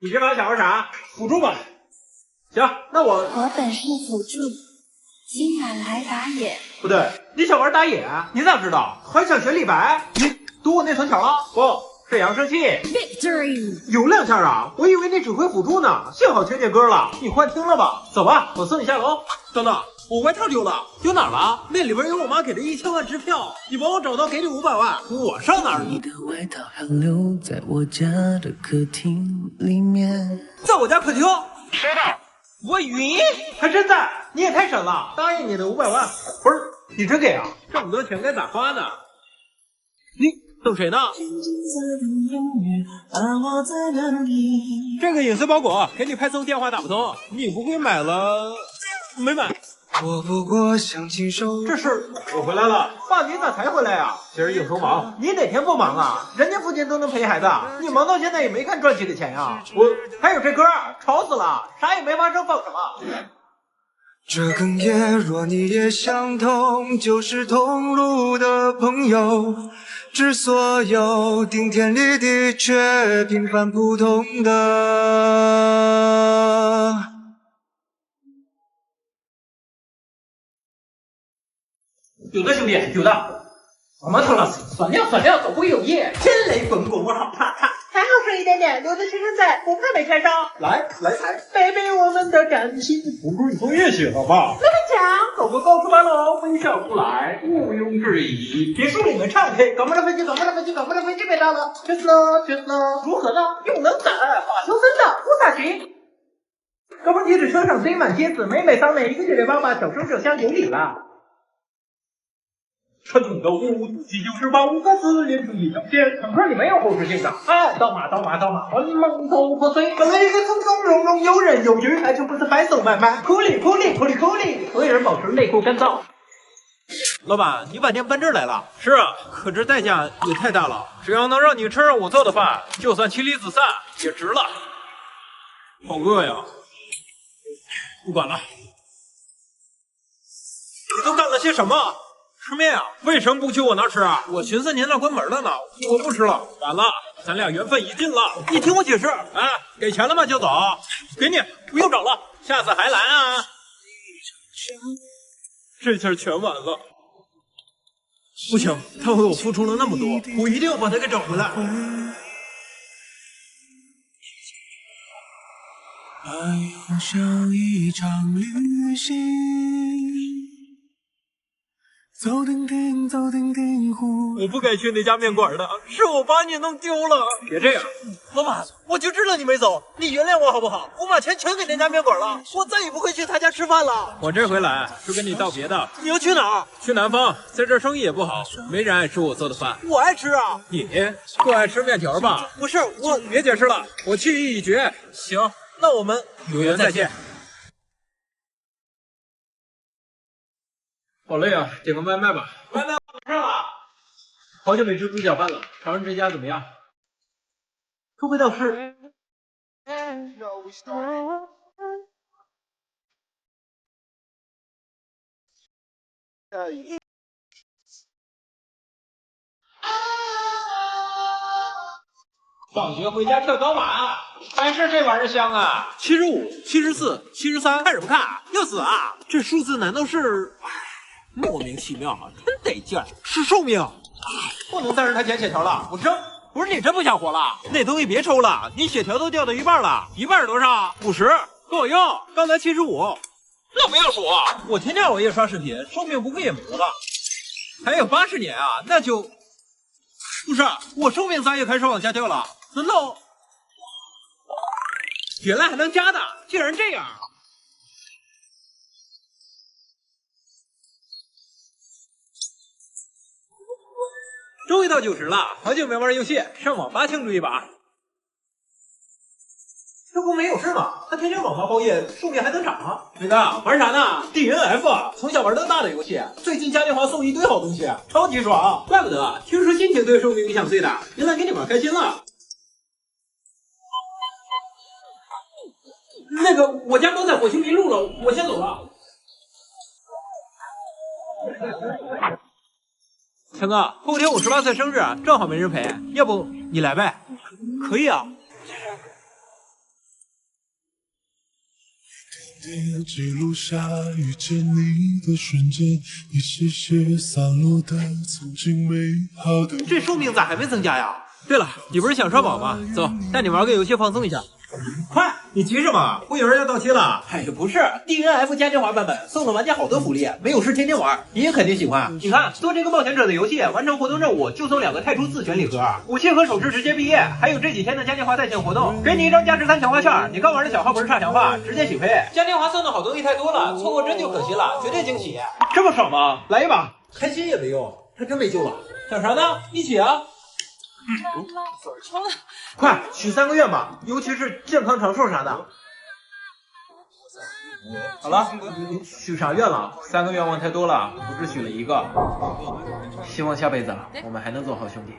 你这把想玩啥？辅助吧。行，那我本是辅助，今晚来打野。不对，你想玩打野？你咋知道？还想学李白？你读我那藤条了？不是扬声器。Victory！ 有两下啊！我以为你只会辅助呢，幸好听见歌了。你幻听了吧？走吧，我送你下楼。等等，我外套丢了，丢哪儿了？那里边有我妈给的1000万支票，你帮我找到，给你500万。我上哪儿？你的外套还留在我家的客厅里面，在我家客厅。收到。我晕，还真在！你也太神了！答应你的500万，不是你真给啊？这么多钱该咋花呢？你等谁呢？这个隐私包裹给你派送，电话打不通，你不会买了？没买。我不过想亲手。这是我回来了，爸，你咋才回来呀？今儿应酬忙，你哪天不忙啊？人家父亲都能陪孩子，你忙到现在也没看赚起的钱呀？我还有这歌，吵死了，啥也没发生，放什么？这哽咽，若你也相同，就是同路的朋友。致所有顶天立地却平凡普通的。有的兄弟，有的。我们偷了，算了，走回有业。天雷滚滚，我好怕他。还好剩一点点，留着学生在，不怕没开烧。来财，baby， 我们的感情。不是你做乐器好吧？那么讲，走个高出班喽，微笑出来，毋庸置疑。别墅里面唱 K，搞不着飞机，别打了。确实了，如何呢？用能攒，马修森的乌萨奇。高峰体脂车上堆满贴子，美美桑美，一个9点8，小声就香有理了。传统的五子棋就是把5个字连成一条线，坦克里没有后视镜的。刀马，魂梦都破碎。本来一个从从容容，游刃有余，爱情不是白走买卖。苦力，所有人保持内裤干燥。老板，你把店搬这儿来了？是啊，可这代价也太大了。只要能让你吃上我做的饭，就算妻离子散也值了。好饿呀！不管了，你都干了些什么？吃面啊？为什么不去我那吃啊？我寻思您那关门了呢，我不吃了。晚了，咱俩缘分已尽了。你听我解释啊！给钱了吗？就走。给你，不用找了，下次还来啊！这下全完了。不行，他为我付出了那么多，我一定要把他给找回来。爱好像一场旅行，走停停湖。我不该去那家面馆的，是我把你弄丢了。别这样，老板，我就知道你没走，你原谅我好不好？我把钱全给那家面馆了，我再也不会去他家吃饭了。我这回来是跟你道别的。你要去哪儿？去南方，在这生意也不好，没人爱吃我做的饭。我爱吃啊。你不爱吃面条吧？不是，我别解释了，我去意已决。行，那我们有缘再见。好累啊，点个外卖吧。外卖我上了。好久没吃猪脚饭了，尝尝这家怎么样？这味道是……放学回家跳高马，还是这玩意儿香啊！75、74、73，看什么看？要死啊！这数字难道是……莫名其妙啊，真得劲儿，是寿命。不能再让他减血条了，我扔。不是你真不想活了？那东西别抽了，你血条都掉到一半了。一半是多少？50，够我用。刚才75，那不要数。我天天熬夜刷视频，寿命不会也没了。还有80年啊，那就不是我寿命咋也开始往下掉了？难道原来还能加的？竟然这样！终于到90了，好久没玩游戏，上网吧庆祝一把。这不没有事吗？他天天网吧包夜，寿命还能长啊？那个玩啥呢 ？DNF， 从小玩到大的游戏，最近嘉年华送一堆好东西，超级爽。怪不得，听说心情对寿命影响最大，原来给你玩开心了。那个，我家狗在火星迷路了，我先走了。强哥，后天我18岁生日，正好没人陪，要不你来呗？可以啊。记录下遇见你的瞬间，一些些散落的曾经美好的。这寿命咋还没增加呀？对了，你不是想刷宝吗？走，带你玩个游戏放松一下。快，你急什么？会员要到期了。哎呀，不是 ，DNF 嘉年华版本送了玩家好多福利，没有事天天玩，你也肯定喜欢。你看，做这个冒险者的游戏，完成活动任务就送2个太初自选礼盒，武器和首饰直接毕业，还有这几天的嘉年华在线活动，给你1张价值3强化券。你刚玩的小号不是差强化，直接起飞。嘉年华送的好东西太多了，错过真就可惜了，绝对惊喜。这么爽吗？来一把，开心也没用，他真没救了。想啥呢？一起啊！快许3个愿吧，尤其是健康长寿啥的。好了，许啥愿了？3个愿望太多了，我只许了1个。希望下辈子我们还能做好兄弟。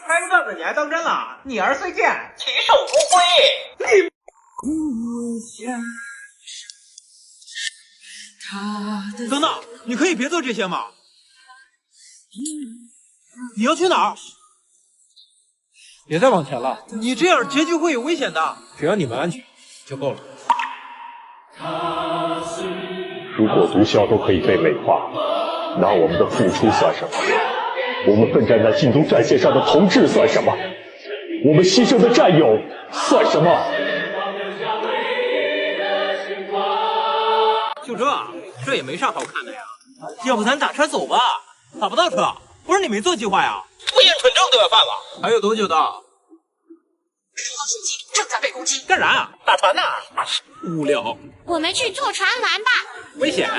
开个段子你还当真了？你儿虽贱，其手不归。你等等，你可以别做这些吗？你要去哪儿？别再往前了，你这样结局会有危险的。只要你们安全就够了。如果毒枭都可以被美化，那我们的付出算什么？我们奋战在竞争战线上的同志算什么？我们牺牲的战友算什么？就这也没啥好看的呀。要不咱打车走吧？打不到车。不是你没做计划呀？不验蠢症都要犯了。还有多久的？收到讯息，正在被攻击。干啥啊？打船呢？无聊。我们去坐船玩吧。危险。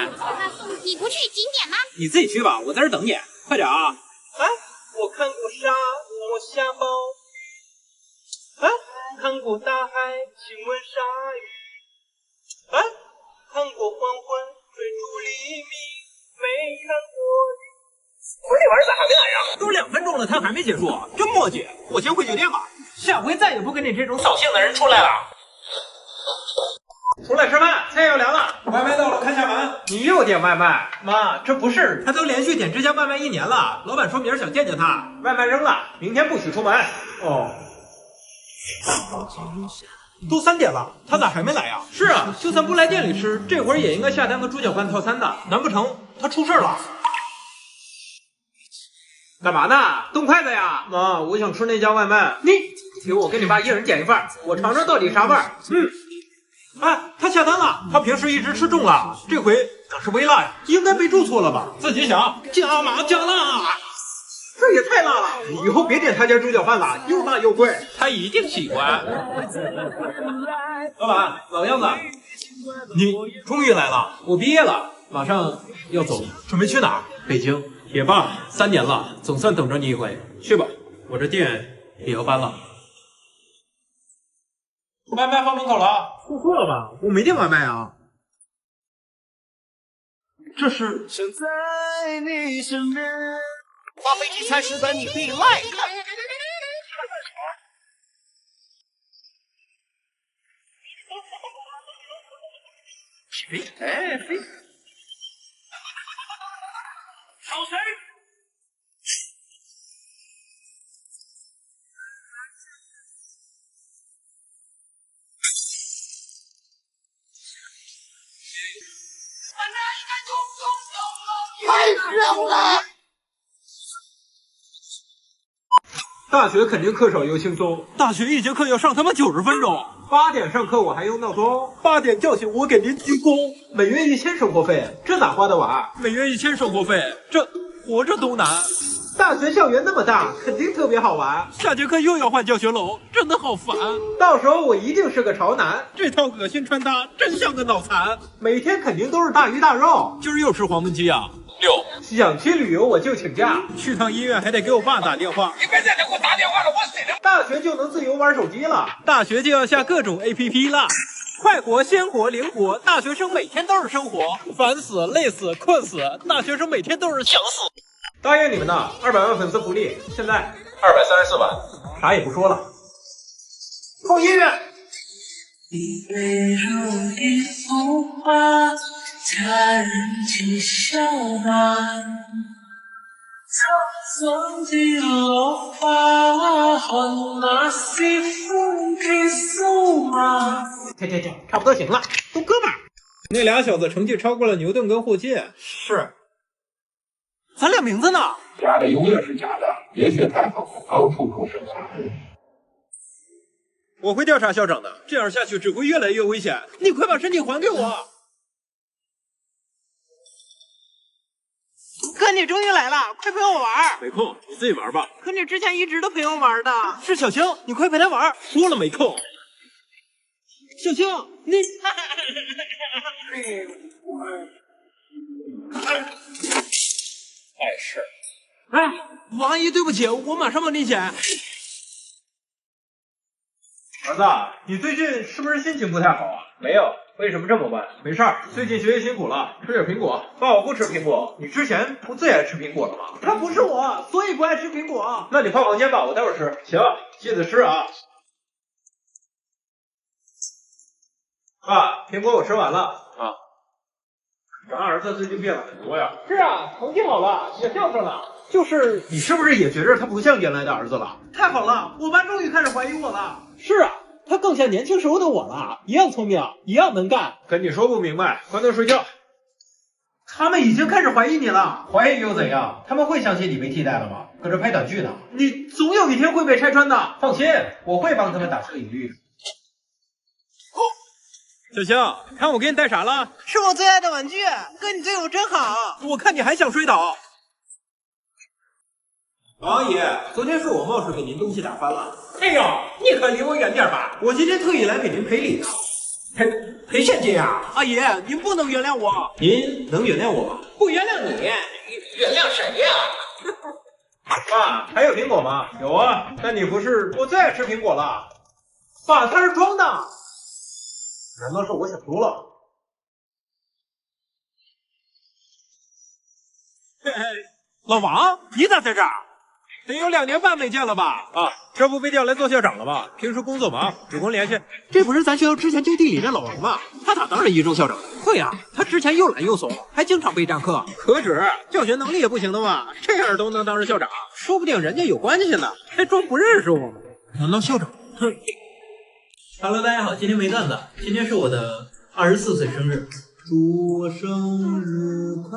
你不去景点吗？你自己去吧，我在这等你。快点啊！哎，我看过沙漠下暴雨。哎，看过大海，亲吻鲨鱼。哎，看过黄昏，追逐黎明。没看过。不是这玩意儿咋还没来呀？都2分钟了，他还没结束，真磨叽。我先回酒店吧，下回再也不跟你这种扫兴的人出来了。出来吃饭，菜要凉了。外卖到了，看下门。你又点外卖？妈，这不是他都连续点这家外卖1年了，老板说明儿想见见他。外卖扔了，明天不许出门。哦。都3点了，他咋还没来呀？是啊，就算不来店里吃，这会儿也应该下单个猪脚饭套餐的。难不成他出事了？干嘛呢？动筷子呀！妈，我想吃那家外卖。你给我跟你爸1人点一份，我尝尝到底啥味儿。哎，他下单了。他平时一直吃重辣，这回可是微辣呀，应该备注错了吧？自己想，加麻加辣。这也太辣了！以后别点他家猪脚饭了，又辣又贵。他一定喜欢。老板，老样子，你终于来了。我毕业了，马上要走，准备去哪儿？北京。也罢，3年了，总算等着你一回。去吧，我这店也要搬了。外卖放门口了，说错了吧？我没点外卖啊。这是想在你身边，花飞机餐时的你必 like。飞，哎飞。找谁？太热了！大学肯定课少又轻松，大学1节课要上他妈90分钟。8点上课我还用闹钟，8点叫醒我给您鞠躬。每月1000生活费，这哪花得完？每月1000生活费，这活着都难。大学校园那么大，肯定特别好玩。下节课又要换教学楼，真的好烦。到时候我一定是个潮男，这套恶心穿搭真像个脑残。每天肯定都是大鱼大肉。今儿又吃黄焖鸡啊？6。想去旅游我就请假，去趟医院还得给我爸打电话。你别再给我打电话了，我死了。大学就能自由玩手机了，大学就要下各种 APP 了。快活、鲜活、灵活，大学生每天都是生活，烦死、累死、困死，大学生每天都是想死。答应你们的200万粉丝福利，现在234万，啥也不说了。放音乐。你飞入一幅画，他人啼笑吧。苍苍的落花，看那西风的瘦马。停，差不多行了，都哥们儿。那俩小子成绩超过了牛顿跟霍金。是。咱俩名字呢？假的永远是假的，别学太好，刚处生下。我会调查校长的，这样下去只会越来越危险。你快把身体还给我！哥，你终于来了，快陪我玩。没空，你自己玩吧。可你之前一直都陪我玩的。是小青，你快陪他玩。说了没空。小青，你碍事。哎，王阿姨，对不起，我马上帮你捡。儿子，你最近是不是心情不太好啊？没有，为什么这么问？没事儿，最近学习辛苦了，吃点苹果。爸，我不吃苹果。你之前不最爱吃苹果了吗？他不是我，所以不爱吃苹果。那你放房间吧，我待会儿吃。行，记得吃啊。爸，苹果我吃完了啊。咱儿子最近变了很多呀。是啊，成绩好了，也孝顺了。就是你是不是也觉着他不像原来的儿子了？太好了，我爸终于开始怀疑我了。是啊，他更像年轻时候的我了，一样聪明，一样能干。跟你说不明白，关灯睡觉。他们已经开始怀疑你了。怀疑又怎样？他们会相信你被替代了吗？搁这拍短剧呢。你总有一天会被拆穿的。放心，我会帮他们打出隐率。小青，看我给你带啥了？是我最爱的玩具。哥，你对我真好。我看你还想摔倒。王爷，昨天是我冒失给您东西打翻了。哎呦，你可离我远点吧！我今天特意来给您赔礼的。赔现金啊！阿姨，您不能原谅我。您能原谅我吗？不原谅你，原谅谁呀？爸，还有苹果吗？有啊，但你不是我最爱吃苹果了。爸，它是装的。难道是我想多了？老王，你咋在这儿？得有2年半没见了吧？啊，这不被调来做校长了吗？平时工作忙，主动联系。这不是咱学校之前就地里的老王吗？他咋当上一中校长？对呀，他之前又懒又怂，还经常被占课。何止，教学能力也不行的嘛，这样都能当上校长，说不定人家有关系呢，还装不认识我们。难道校长？哼。Hello， 大家好，今天没段子，今天是我的24岁生日，祝我生日快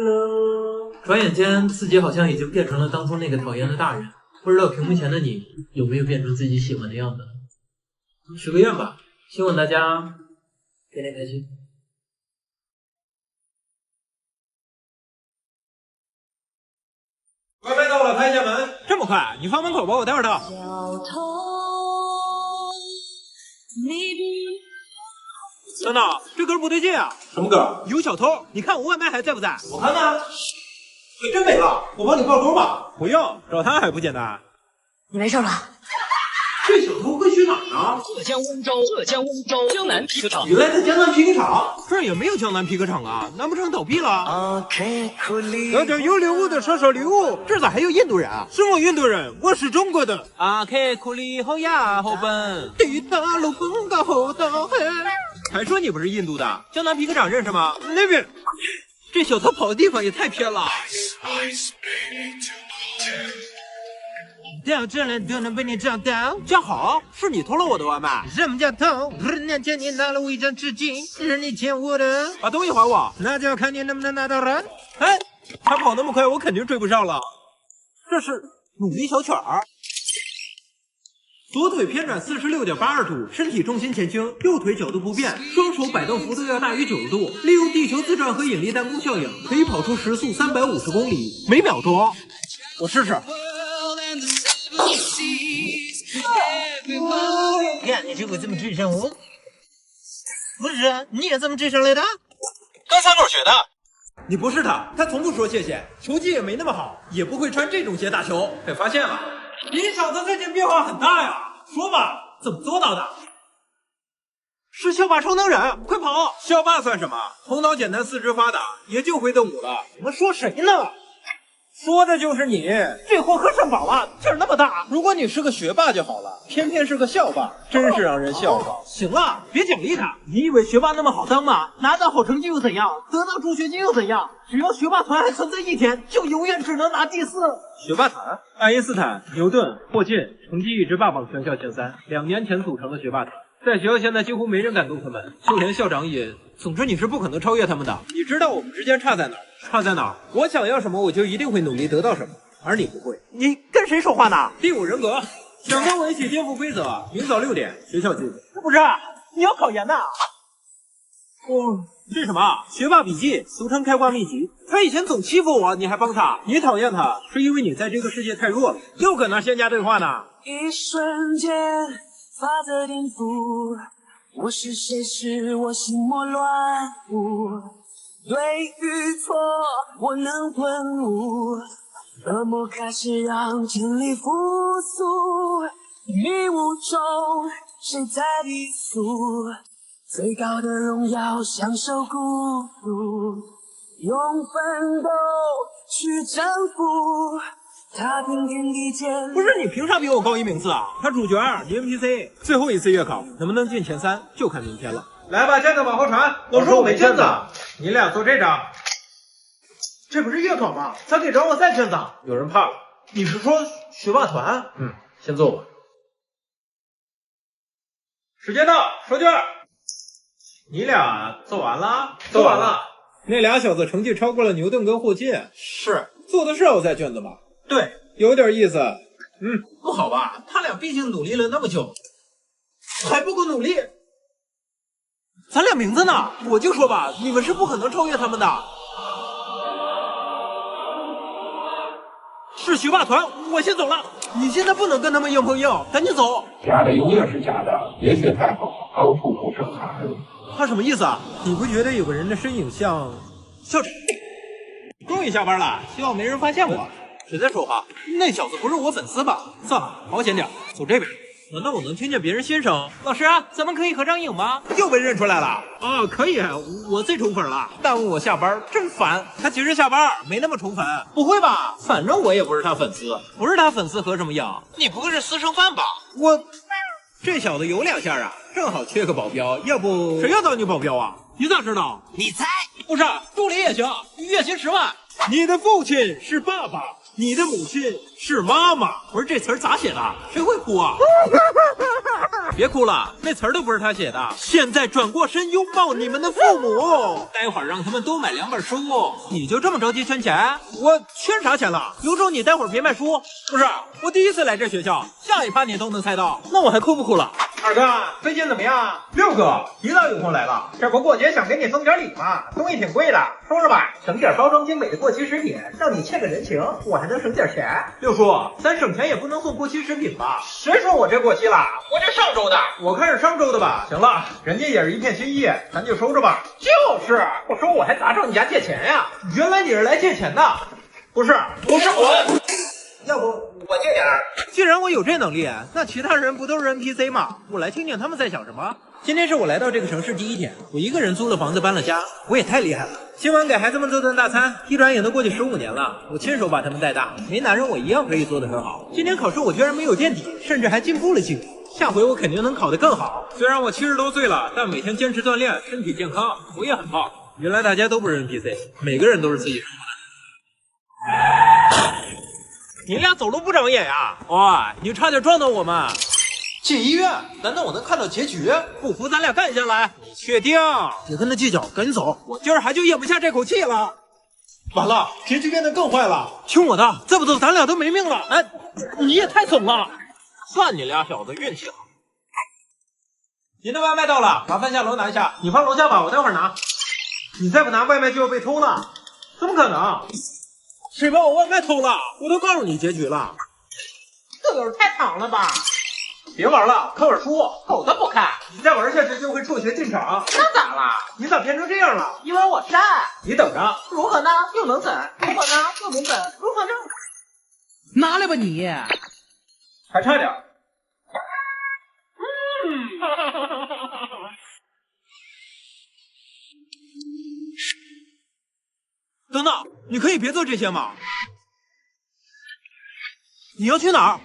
乐。转眼间，自己好像已经变成了当初那个讨厌的大人，不知道屏幕前的你有没有变成自己喜欢的样子呢？许个愿吧，希望大家天天开心。外卖到了，开一下门。这么快？你放门口吧，我待会儿到。等等，这歌不对劲啊！什么歌？有小偷！你看我外卖还在不在？我看呢。真没了，我帮你报勾吧。不用，找他还不简单。你没事吧？这小偷会去哪儿呢？浙江温州江南皮革厂。原来在江南皮革厂，这儿也没有江南皮革厂啊，难不成倒闭了？有点有礼物的说说礼物，这咋还有印度人啊？是我印度人，我是中国的。阿克库里后呀后奔，地大路奔到后道嘿。还说你不是印度的，江南皮革厂认识吗？那边。这小偷跑的地方也太偏了。到这了都能被你找到。江好，是你偷了我的外卖。什么叫偷？2年前你拿了我一张纸巾，是你欠我的。把东西还我，那就要看你能不能拿到了。哎，他跑那么快，我肯定追不上了。这是努力小犬儿。左腿偏转46.82度，身体重心前倾，右腿角度不变，双手摆动幅度要大于90度，利用地球自转和引力弹弓效应，可以跑出时速350公里每秒钟。我试试。看你这个这么智商哦？不是啊，你也这么智商来的？跟三狗学的。你不是他，他从不说谢谢，球技也没那么好，也不会穿这种鞋打球。被发现了。你小子最近变化很大呀！说吧，怎么做到的？是校霸超能人，快跑！校霸算什么？头脑简单，四肢发达，也就会动武了。你们说谁呢？说的就是你，这货喝上饱了，劲儿那么大。如果你是个学霸就好了，偏偏是个校霸，真是让人笑话。行了，别奖励他。你以为学霸那么好当吗？拿到好成绩又怎样？得到助学金又怎样？只要学霸团还存在一天，就永远只能拿第4。学霸团，爱因斯坦、牛顿、霍金成绩一直霸榜全校前3，2年前组成的学霸团。在学校现在几乎没人敢动他们，就连校长也……总之你是不可能超越他们的。你知道我们之间差在哪儿？差在哪儿？我想要什么，我就一定会努力得到什么，而你不会。你跟谁说话呢？第5人格，想跟我一起颠覆规则，明早6点学校集合。不是，你要考研呐？这是什么？学霸笔记，俗称开挂秘籍。他以前总欺负我，你还帮他？你讨厌他，是因为你在这个世界太弱了。又搁那仙家对话呢？一瞬间，法则颠覆，我是谁？是我心魔乱舞，对与错，我能顿悟，恶魔开始让真理复苏，迷雾中，谁在低诉？最高的荣耀，享受孤独，用奋斗去征服，踏平天地间。不是你凭啥比我高一名次啊？他主角，你 NPC， 最后一次月考能不能进前3，就看明天了。来吧，卷子往后传。我说我没卷子，你俩做这张。这不是月考吗？咋给找我带卷子？有人怕了。你是说学霸团？先做吧。时间到，收卷。你俩做完了？做完了。那俩小子成绩超过了牛顿跟霍金。是。做的是奥赛卷子吧？对，有点意思。不好吧？他俩毕竟努力了那么久，还不够努力。咱俩名字呢？我就说吧，你们是不可能超越他们的。是学霸团，我先走了。你现在不能跟他们硬碰硬，赶紧走。假的永远是假的，别学太好，高处不胜寒。他什么意思啊？你不觉得有个人的身影像校长？终于下班了，希望没人发现我。谁在说话？那小子不是我粉丝吧？算了，保险点，走这边。难道我能听见别人先生？老师啊，咱们可以合张影吗？又被认出来了。哦，可以，我最宠粉了。耽误我下班，真烦。他其实下班没那么宠粉。不会吧？反正我也不是他粉丝。不是他粉丝合什么影？你不会是私生饭吧？我。这小子有2下啊，正好缺个保镖，要不谁要当你保镖啊？你咋知道？你猜？不是，助理也行，月薪10万。你的父亲是爸爸，你的母亲是妈妈。不是这词儿咋写的？谁会哭啊？别哭了，那词儿都不是他写的。现在转过身拥抱你们的父母，待会儿让他们多买2本书。你就这么着急圈钱？我圈啥钱了？有种你待会儿别卖书。不是，我第一次来这学校，下一趴你都能猜到，那我还哭不哭了？二哥，最近怎么样？6哥，你咋有空来了？这不过节想给你送点礼吗？东西挺贵的，收着吧，整点包装精美的过期食品，让你欠个人情，我还能省点钱。六叔，咱省钱也不能送过期食品吧？谁说我这过期了？我这上周的。我看是上周的吧。行了，人家也是一片心意，咱就收着吧。就是，不收我还咋找你家借钱呀？原来你是来借钱的？不是我。要不我借点儿。既然我有这能力，那其他人不都是 NPC 吗？我来听听他们在想什么。今天是我来到这个城市第1天，我一个人租了房子搬了家，我也太厉害了。今晚给孩子们做顿大餐，一转眼都过去15年了，我亲手把他们带大，没男人我一样可以做得很好。今天考试我居然没有垫底，甚至还进步了几分。下回我肯定能考得更好。虽然我70多岁了，但每天坚持锻炼，身体健康，我也很棒。原来大家都不是 NPC， 每个人都是自己生活的。你俩走路不长眼呀！哇，你差点撞到我们！进医院？难道我能看到结局？不服咱俩干下来！你确定？别跟他计较，赶紧走！我今儿还就咽不下这口气了。完了，结局变得更坏了！听我的，再不走咱俩都没命了！哎，你也太怂了！算你俩小子运气好。您的外卖到了，麻烦下楼拿一下。你放楼下吧，我待会儿拿。你再不拿，外卖就要被偷了。怎么可能？谁把我外卖偷了？我都告诉你结局了。这有太长了吧？别玩了，看会儿书。狗都不看。你再玩下去就会辍学进厂。那咋了？你咋变成这样了？因为我善。你等着。如何呢？又能怎？如何呢？又能怎？如何呢？拿来吧你！还差点。等等，你可以别做这些吗？你要去哪儿？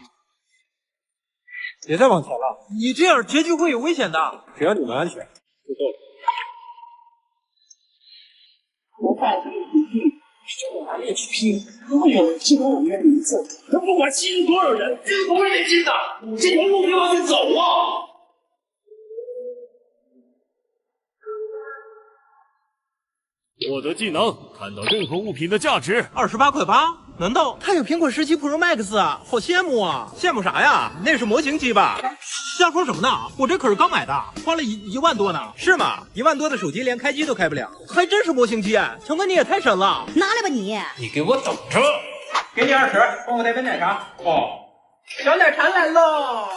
别再往前了，你这样结局会有危险的。只要你们安全就够了。我带着你就拿命去拼，如果有人记得我们的名字，那不管吸引多少人，这个不会得记的。这条路就要去走啊！获得技能，看到任何物品的价值。28.8块？难道他有苹果17 Pro Max 啊？好羡慕啊！羡慕啥呀？那是模型机吧？瞎说什么呢？我这可是刚买的，花了1万多呢。是吗？1万多的手机连开机都开不了，还真是模型机。强哥你也太神了！拿来吧你！你给我等着！给你20，帮我带杯奶茶。哦，小奶茶来喽！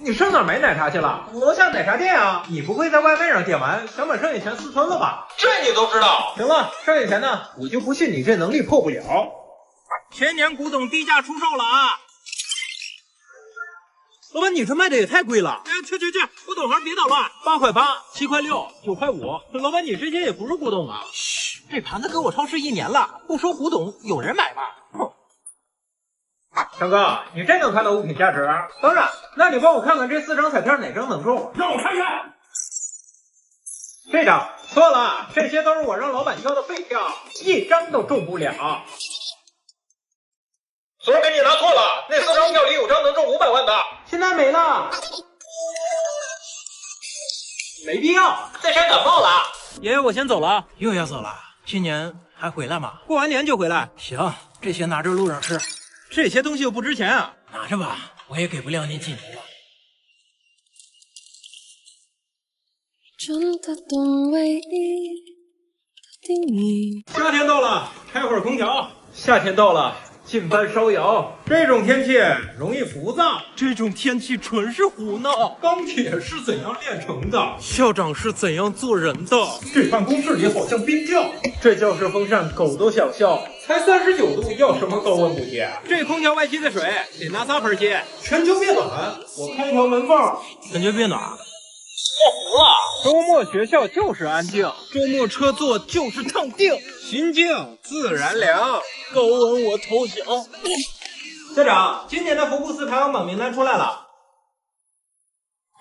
你上哪儿买奶茶去了？楼下奶茶店啊！你不会在外卖上点完，想把剩下钱私吞了吧？这你都知道？行了，剩下钱呢？我就不信你这能力破不了。千年古董低价出售了啊！老板，你这卖的也太贵了！哎，去，古董行别捣乱，8.8块、7.6块、9.5块。老板，你这些也不是古董啊！嘘，这盘子搁我超市1年了，不说古董，有人买吗？哼！强哥，你真能看到物品价值？当然，那你帮我看看这4张彩票哪张能中？让我看看。这张错了，这些都是我让老板挑的废票，1张都中不了。昨儿给你拿错了，那4张票里有张能中500万的，现在没了。没必要，那山感冒了。爷爷，我先走了。又要走了？今年还回来吗？过完年就回来。行，这些拿着路上吃。这些东西又不值钱啊，拿着吧，我也给不了你几年了。真的懂唯一的定义。夏天到了，开会儿空调。夏天到了，进班烧窑。这种天气容易浮躁，这种天气纯是胡闹。钢铁是怎样炼成的？校长是怎样做人的？这办公室里好像冰窖。这教室风扇狗都想笑，才39度，要什么高温补贴？这空调外吸的水得拿3盆接。全球变暖，我开条门缝。全球变暖。我服了，周末学校就是安静，周末车座就是烫腚，心静自然凉。高温我投降。校长，今年的福布斯排行榜名单出来了。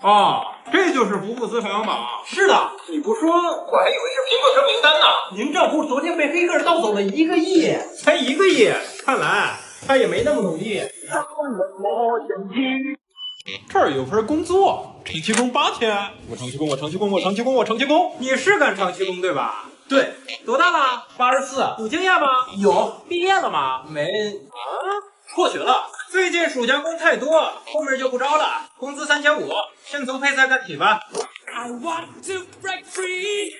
哦，这就是福布斯排行榜。是的，你不说，我还以为是苹果车名单呢。您账户昨天被黑客盗走了1个亿，才1个亿，看来他也没那么努力。这儿有份工作，长期工8天。我长期工。你是干长期工对吧？对。多大了84。有经验吗？有。毕业了吗？没。辍学了。最近暑假工太多，后面就不招了。工资3500，先从配菜干起吧。I want to break free。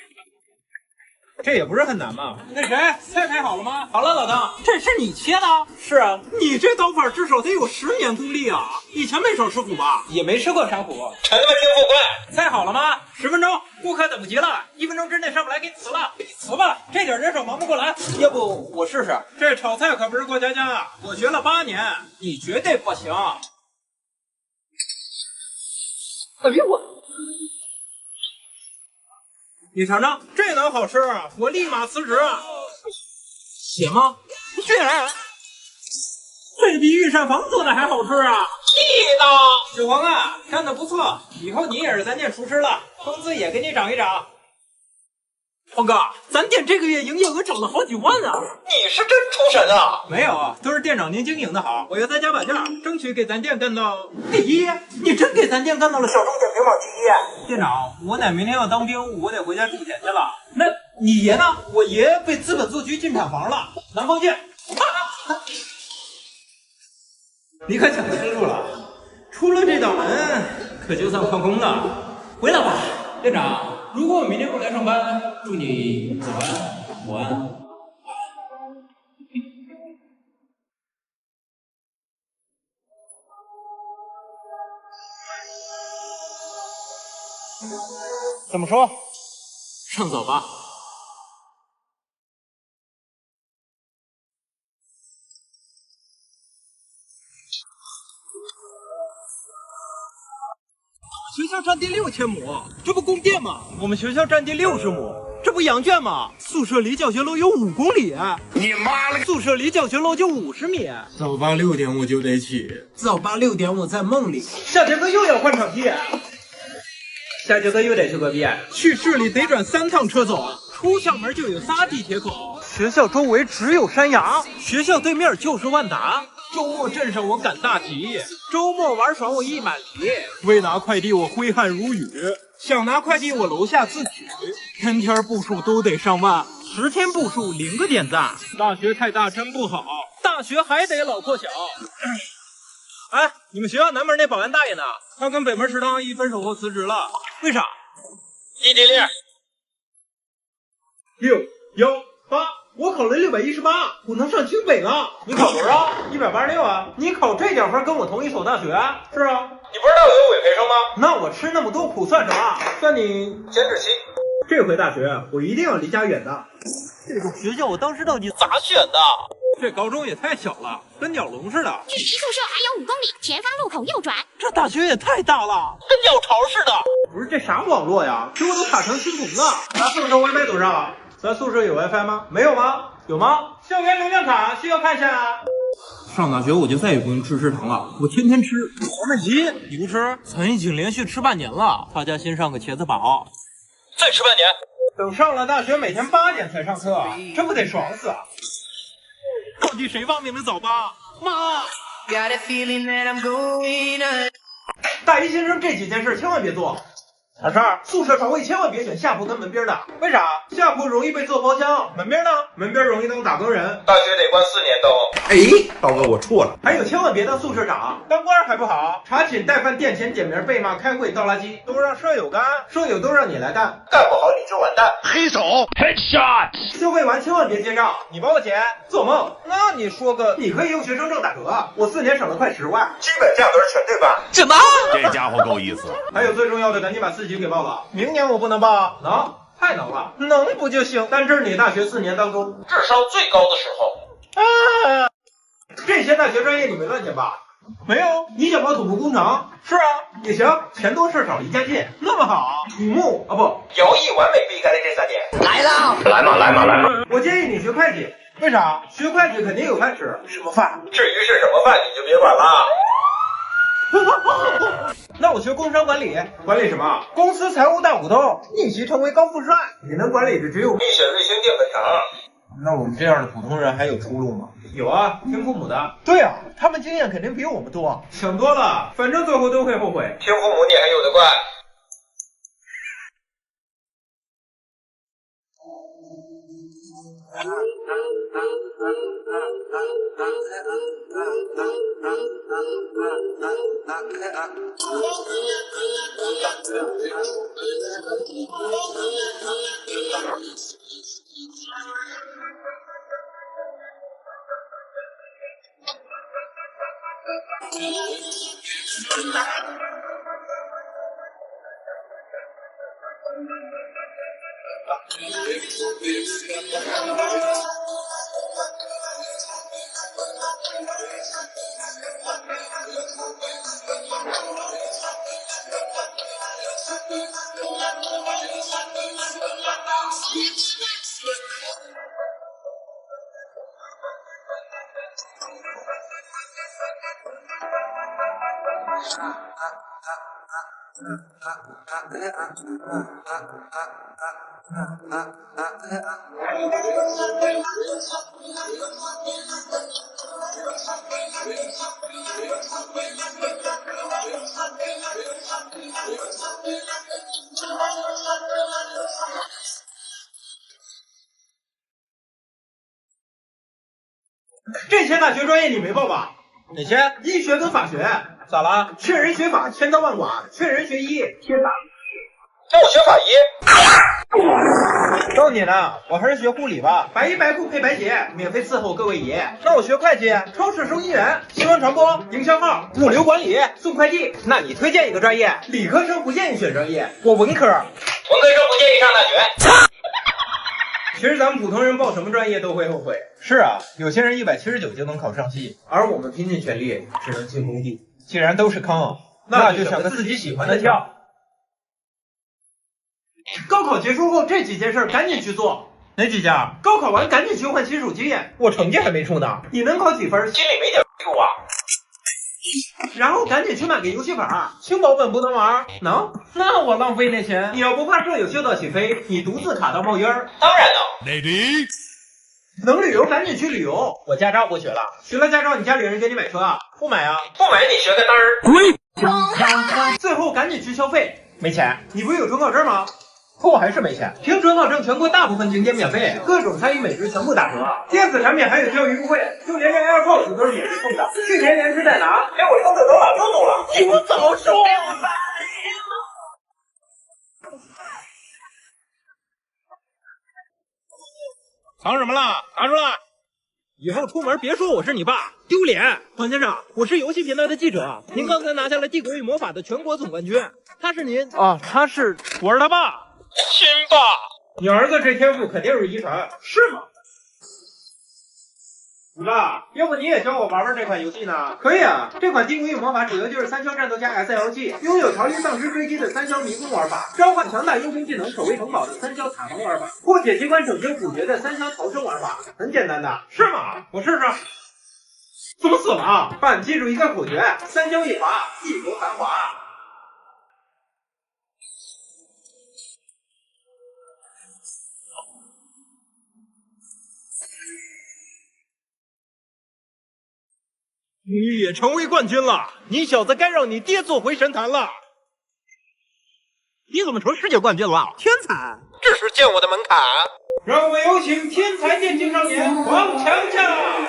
这也不是很难嘛。那谁，菜拍好了吗？好了，老汤。这是你切的？是啊。你这刀法至少得有10年功力啊！以前没少吃苦吧？也没吃过啥苦。臣们听副官。菜好了吗？10分钟，顾客等不及了，1分钟之内上不来给你辞了。给你辞吧，这点人手忙不过来。要不我试试？这炒菜可不是过家家，我学了8年，你绝对不行。哎呦我！你尝尝，这能好吃？我立马辞职。血吗？血！这比御膳房做的还好吃啊！地道。小黄啊，干得不错，以后你也是咱店厨师了，工资也给你涨一涨。黄哥，咱店这个月营业额涨了好几万啊！你是真出神啊！没有，都是店长您经营的好，我要再加把劲儿，争取给咱店干到第一。你真给咱店干到了小众点评榜第1。店长，我奶明天要当兵，我得回家种田去了。那你爷呢？我爷被资本做局进产房了，南方见。你可想清楚了，出了这道门，可就算旷工了。回来吧，店长。如果我明天不来上班，祝你早安、午安。怎么说？上早吧。学校占地6000亩，这不供电吗？我们学校占地60亩，这不羊圈吗？宿舍离教学楼有5公里。你妈了！宿舍离教学楼就50米。早八6点我就得起。早八6点我在梦里。下节课又要换场地。下节课又得去隔壁，去市里得转3趟车走。出校门就有3地铁口，学校周围只有山崖，学校对面就是万达。周末镇上我赶大集，周末玩耍我意满离。为拿快递我挥汗如雨，想拿快递我楼下自取。天天步数都得上万，10天步数0个点赞。大学太大真不好，大学还得老破小。哎，你们学校南门那保安大爷呢？他跟北门食堂阿姨分手后辞职了，为啥？异地恋。618，我考了618，我能上清北了。你考多少？186啊！你考这点分跟我同一所大学？是啊。你不知道有伪培生吗？那我吃那么多苦算啥？算你减脂期。这回大学我一定要离家远的。这种学校我当时到底咋选的？这高中也太小了，跟鸟笼似的。距离宿舍还有5公里，前方路口右转。这大学也太大了，跟鸟巢似的。不是这啥网络呀？给我都卡成青铜了。咱宿舍 WiFi 多少？咱宿舍有 WiFi 吗？没有吗？有吗？校园流量卡需要看一下。上大学我就再也不用吃食堂了，我天天吃黄焖鸡。你不吃？咱已经连续吃半年了。他家新上个茄子堡，再吃半年。等上了大学，每天8点才上课，这不得爽死啊！到底谁发明的早八？妈！大一新生这几件事千万别做。啥事儿？宿舍床位千万别选下铺跟门边的，为啥？下铺容易被做包厢，门边呢？门边容易当打更人。大学得关4年灯。哎，道哥，我错了。还有千万别当宿舍长，当官还不好，查寝带饭垫钱点名被骂开会倒垃圾都让舍友干，舍友都让你来干，干不好你就完蛋。黑手 headshot。消费完千万别结账，你包个钱，做梦。那你说个，你可以用学生证打折，我4年省了快10万，基本价格全对半。什么？这家伙够意思。还有最重要的，赶紧把4级给报了，明年我不能报，能？太能了，能不就行？但这是你大学4年当中智商最高的时候。这些大学专业你没乱填吧？没有，你想报土木工程？是啊，也行，钱多事少离家近，那么好。土木啊不，徭役完美避开了这3点。来了，来嘛。我建议你学会计，为啥？学会计肯定有饭吃，什么饭？至于是什么饭你就别管了。那我学工商管理，管理什么？公司财务大股东，逆袭成为高富帅，你能管理的只有必选瑞星淀粉肠。那我们这样的普通人还有出路吗？有啊，听父母的。对啊，他们经验肯定比我们多。想多了，反正最后都会后悔。听父母你还有的怪。这些大学专业你没报吧？哪些？医学跟法学。咋了？劝人学法，千刀万剐；劝人学医，天打。那我学法医。告诉你呢，我还是学护理吧，白衣白裤配白鞋，免费伺候各位爷。那我学会计，超市收银员，新闻传播，营销号，物流管理，送快递。那你推荐一个专业？理科生不建议选专业，我文科。文科生不建议上大学。其实咱们普通人报什么专业都会后悔。是啊，有些人179就能考上戏，而我们拼尽全力只能进工地。既然都是坑，那就选个自己喜欢的跳。高考结束后，这几件事赶紧去做。哪几件？高考完赶紧去换亲属基，我成绩还没出呢。你能考几分？心里没点数啊。然后赶紧去买个游戏本，轻薄本不能玩。能？那我浪费那钱。你要不怕舍友秀到起飞，你独自卡到冒烟儿。当然能。Lady，能旅游赶紧去旅游。我驾照不学了，学了驾照，你家里人给你买车啊？不买啊，不买你学个嘚儿。滚！最后赶紧去消费。没钱，你不是有准考证吗？可我还是没钱。凭准考证，全国大部分景点免费，各种餐饮美食全部打折，电子产品还有教育优惠，就连这 AirPods 都是免费送的。去年连吃带拿，连我抽的都老都懂了。你不早说吧！藏什么了？拿出来！以后出门别说我是你爸，丢脸！黄先生，我是游戏频道的记者，您刚才拿下了《帝国与魔法》的全国总冠军，他是您啊？他是我是他爸，亲爸。你儿子这天赋肯定是遗传，是吗？你爸，要不你也教我玩玩这款游戏呢？可以啊，这款《帝国与魔法》主要就是三消战斗加 SLG， 拥有逃离丧尸追击的三消迷宫玩法，召唤强大英雄技能守卫城堡的三消塔防玩法，破解机关拯救主角的三消逃生玩法，很简单的，是吗？我试试。怎么死了啊？爸，你记住一个口诀：三消一华，一国繁华。你也成为冠军了，你小子该让你爹做回神坛了。你怎么成世界冠军了？天才！这是见我的门槛。让我们有请天才电竞少年王强强。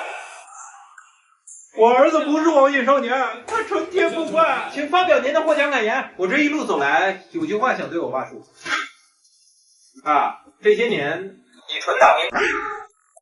我儿子不是网瘾少年，他纯天不坏。请发表您的获奖感言。我这一路走来，有句话想对我爸说。啊，这些年你纯打明白。